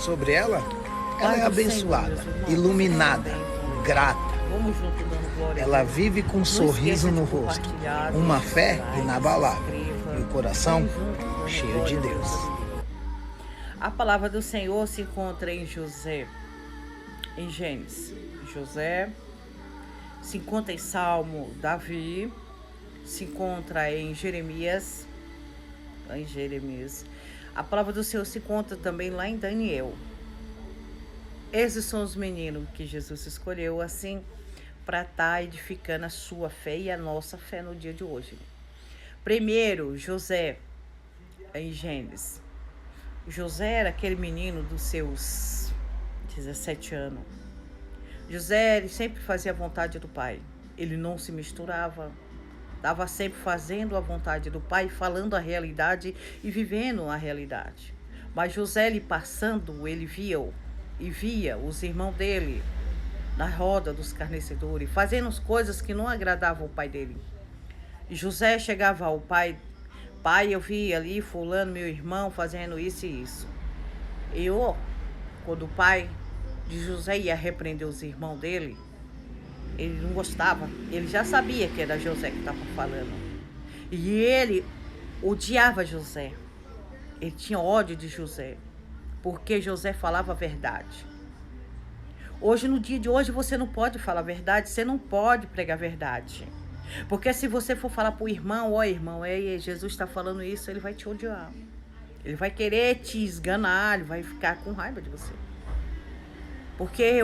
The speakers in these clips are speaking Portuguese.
sobre ela, ela é abençoada, iluminada, grata. Vamos junto dando glória. Ela vive com um sorriso no rosto, uma fé inabalável e o coração cheio de Deus. A palavra do Senhor se encontra em José, em Gênesis. José se encontra em Salmo, Davi, se encontra em Jeremias. A palavra do Senhor se encontra também lá em Daniel. Esses são os meninos que Jesus escolheu assim para estar edificando a sua fé e a nossa fé no dia de hoje. Primeiro, José, em Gênesis. José era aquele menino dos seus 17 anos. José, ele sempre fazia a vontade do pai. Ele não se misturava. Estava sempre fazendo a vontade do pai, falando a realidade e vivendo a realidade. Mas José, ele passando, ele via os irmãos dele na roda dos carnecedores, fazendo as coisas que não agradavam o pai dele. E José chegava ao pai, eu vi ali fulano, meu irmão, fazendo isso e isso. E quando o pai de José ia repreender os irmãos dele, ele não gostava, ele já sabia que era José que estava falando. E ele odiava José, ele tinha ódio de José, porque José falava a verdade. Hoje, no dia de hoje, você não pode falar a verdade, você não pode pregar a verdade. Porque se você for falar para o irmão, irmão, Jesus está falando isso, ele vai te odiar. Ele vai querer te esganar, ele vai ficar com raiva de você. Porque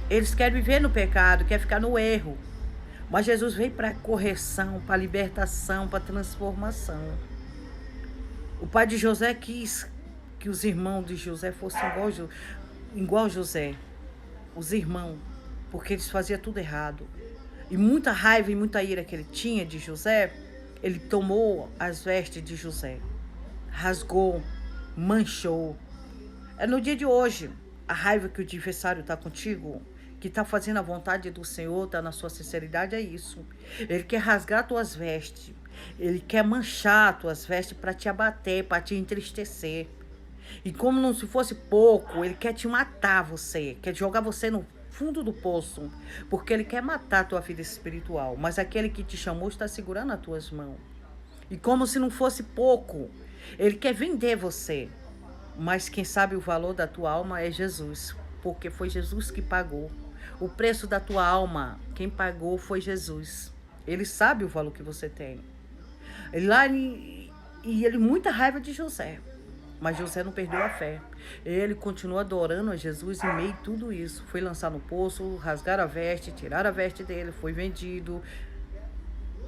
eles querem viver no pecado, querem ficar no erro. Mas Jesus veio para correção, para libertação, para transformação. O pai de José quis que os irmãos de José fossem igual José. Os irmãos, porque eles faziam tudo errado. E muita raiva e muita ira que ele tinha de José, ele tomou as vestes de José, rasgou, manchou. É no dia de hoje, a raiva que o adversário está contigo, que está fazendo a vontade do Senhor, está na sua sinceridade, é isso. Ele quer rasgar tuas vestes, ele quer manchar tuas vestes para te abater, para te entristecer. E como não se fosse pouco, ele quer te matar você, quer jogar você no fundo do poço, porque ele quer matar a tua vida espiritual. Mas aquele que te chamou está segurando as tuas mãos. E como se não fosse pouco, ele quer vender você. Mas quem sabe o valor da tua alma é Jesus, porque foi Jesus que pagou. O preço da tua alma, quem pagou foi Jesus. Ele sabe o valor que você tem. Ele muita raiva de José. Mas José não perdeu a fé. Ele continuou adorando a Jesus em meio a tudo isso. Foi lançar no poço, rasgar a veste, tirar a veste dele, foi vendido.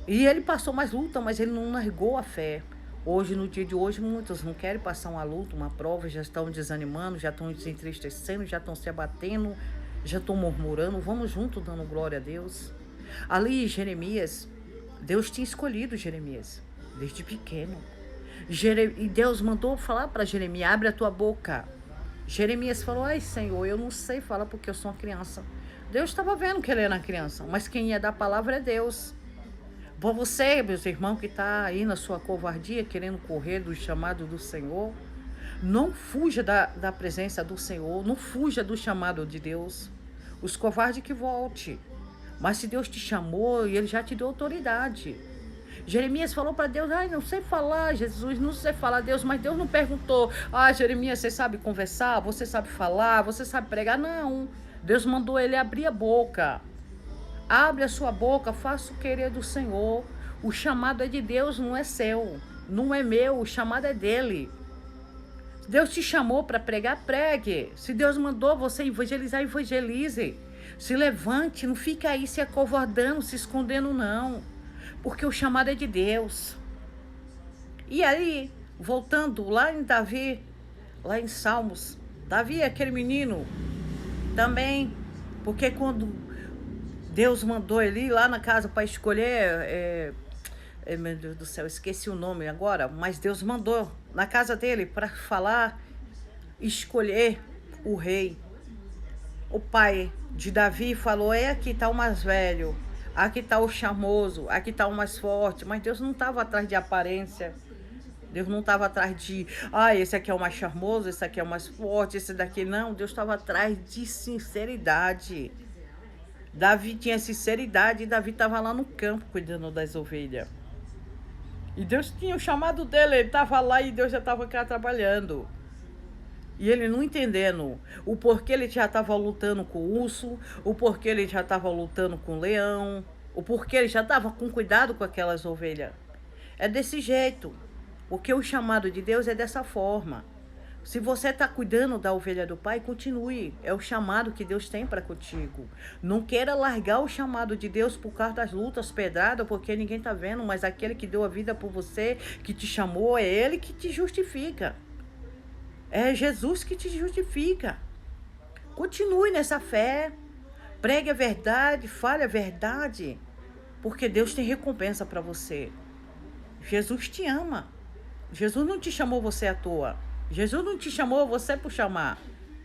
E ele passou mais luta, mas ele não largou a fé. Hoje, no dia de hoje, muitos não querem passar uma luta, uma prova, já estão desanimando, já estão se entristecendo, já estão se abatendo, já estão murmurando. Vamos junto dando glória a Deus. Ali, Jeremias, Deus tinha escolhido Jeremias, desde pequeno. E Deus mandou falar para Jeremias, abre a tua boca. Jeremias falou, ai Senhor, eu não sei falar porque eu sou uma criança. Deus estava vendo que ele era uma criança, mas quem ia dar a palavra é Deus. Para você, meus irmãos, que está aí na sua covardia, querendo correr do chamado do Senhor, não fuja da presença do Senhor, não fuja do chamado de Deus. Os covardes que volte. Mas se Deus te chamou, ele já te deu autoridade. Jeremias falou para Deus, ai, não sei falar, Jesus, não sei falar, Deus, mas Deus não perguntou, Jeremias, você sabe conversar, você sabe falar, você sabe pregar? Não, Deus mandou ele abrir a boca. Abre a sua boca, faça o querer do Senhor. O chamado é de Deus, não é seu, não é meu, o chamado é dele. Deus te chamou para pregar, pregue. Se Deus mandou você evangelizar, evangelize. Se levante, não fica aí se acovardando, se escondendo, não. Porque o chamado é de Deus. E aí, voltando lá em Davi, lá em Salmos, Davi é aquele menino também, porque quando Deus mandou ele ir lá na casa para escolher, meu Deus do céu, esqueci o nome agora, mas Deus mandou na casa dele para falar, escolher o rei. O pai de Davi falou, aqui está o mais velho, aqui está o charmoso, aqui está o mais forte. Mas Deus não estava atrás de aparência. Deus não estava atrás de, esse aqui é o mais charmoso, esse aqui é o mais forte, esse daqui não. Deus estava atrás de sinceridade. Davi tinha sinceridade e Davi estava lá no campo cuidando das ovelhas. E Deus tinha o chamado dele, ele estava lá e Deus já estava cá trabalhando. E ele não entendendo o porquê ele já estava lutando com o urso, o porquê ele já estava lutando com o leão, o porquê ele já estava com cuidado com aquelas ovelhas. É desse jeito. Porque o chamado de Deus é dessa forma. Se você está cuidando da ovelha do Pai, continue. É o chamado que Deus tem para contigo. Não queira largar o chamado de Deus por causa das lutas, pedradas, porque ninguém está vendo, mas aquele que deu a vida por você, que te chamou, é Ele que te justifica. É Jesus que te justifica. Continue nessa fé. Pregue a verdade, fale a verdade, porque Deus tem recompensa para você. Jesus te ama. Jesus não te chamou você à toa. Jesus não te chamou você por chamar.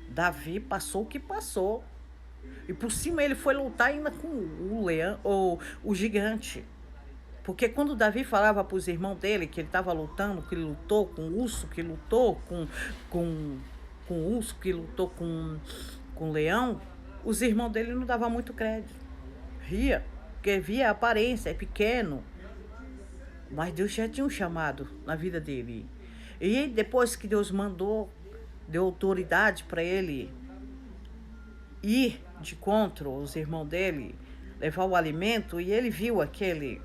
Davi passou o que passou. E por cima ele foi lutar ainda com o leão, ou o gigante. Porque quando Davi falava para os irmãos dele que ele estava lutando, que ele lutou com o urso, que lutou com o urso, que lutou com o leão, os irmãos dele não davam muito crédito. Ria, porque via a aparência, é pequeno. Mas Deus já tinha um chamado na vida dele. E depois que Deus mandou, deu autoridade para ele ir de encontro aos irmãos dele, levar o alimento, e ele viu aquele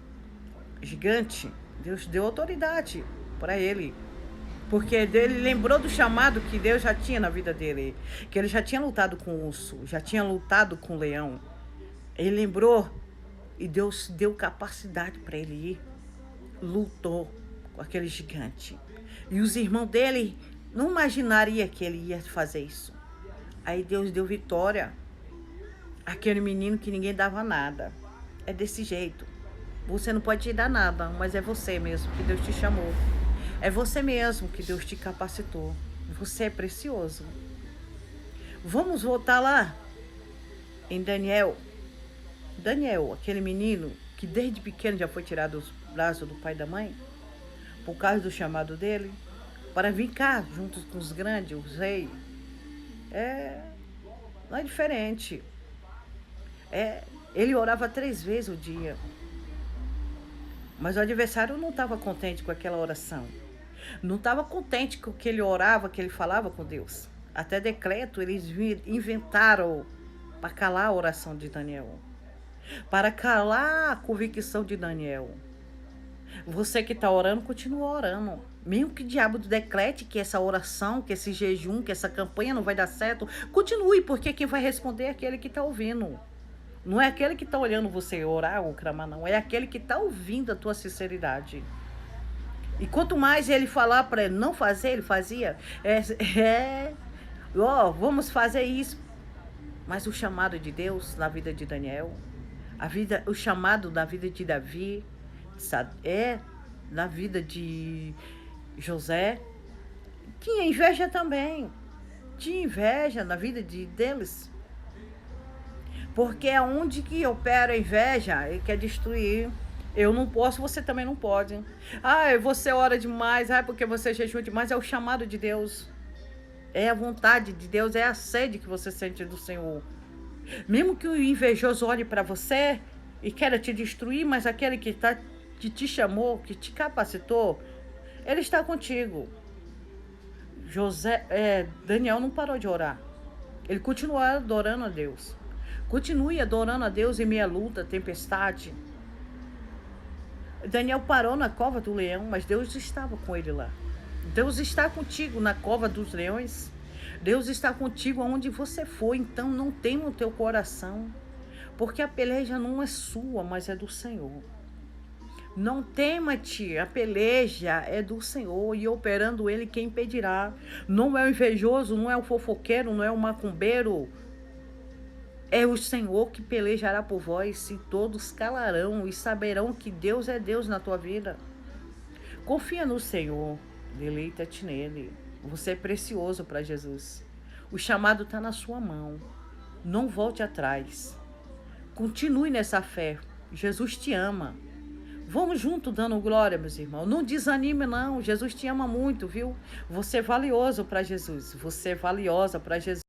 gigante, Deus deu autoridade para ele. Porque ele lembrou do chamado que Deus já tinha na vida dele. Que ele já tinha lutado com o urso, já tinha lutado com o leão. Ele lembrou e Deus deu capacidade para ele ir. Lutou com aquele gigante. E os irmãos dele não imaginariam que ele ia fazer isso. Aí Deus deu vitória àquele menino que ninguém dava nada. É desse jeito. Você não pode te dar nada, mas é você mesmo que Deus te chamou. É você mesmo que Deus te capacitou. Você é precioso. Vamos voltar lá em Daniel. Daniel, aquele menino que desde pequeno já foi tirado dos braços do pai e da mãe, por causa do chamado dele, para vir cá junto com os grandes, os reis. Não é diferente. Ele orava 3 vezes o dia. Mas o adversário não estava contente com aquela oração. Não estava contente com o que ele orava, que ele falava com Deus. Até decreto eles inventaram para calar a oração de Daniel. Para calar a convicção de Daniel. Você que está orando, continua orando. Mesmo que o diabo decrete que essa oração, que esse jejum, que essa campanha não vai dar certo, continue, porque quem vai responder é aquele que está ouvindo. Não é aquele que está olhando você orar ou clamar, não. É aquele que está ouvindo a tua sinceridade. E quanto mais ele falar para ele não fazer, ele fazia. Vamos fazer isso. Mas o chamado de Deus na vida de Daniel, o chamado na vida de Davi, na vida de José, tinha inveja também. Tinha inveja na vida deles. Porque aonde que opera a inveja, ele quer destruir. Eu não posso, você também não pode. Você ora demais, porque você jejua demais. É o chamado de Deus. É a vontade de Deus, é a sede que você sente do Senhor. Mesmo que o invejoso olhe para você e queira te destruir, mas aquele que te chamou, que te capacitou, ele está contigo. Daniel não parou de orar. Ele continuou adorando a Deus. Continue adorando a Deus em meia luta, tempestade. Daniel parou na cova do leão, mas Deus estava com ele lá. Deus está contigo na cova dos leões. Deus está contigo aonde você for. Então não tema o teu coração, porque a peleja não é sua, mas é do Senhor. Não tema-te, a peleja é do Senhor, e operando Ele quem impedirá. Não é o invejoso, não é o fofoqueiro, não é o macumbeiro. É o Senhor que pelejará por vós, e todos calarão e saberão que Deus é Deus na tua vida. Confia no Senhor, deleita-te nele. Você é precioso para Jesus. O chamado está na sua mão. Não volte atrás. Continue nessa fé. Jesus te ama. Vamos junto dando glória, meus irmãos. Não desanime, não. Jesus te ama muito, viu? Você é valioso para Jesus. Você é valiosa para Jesus.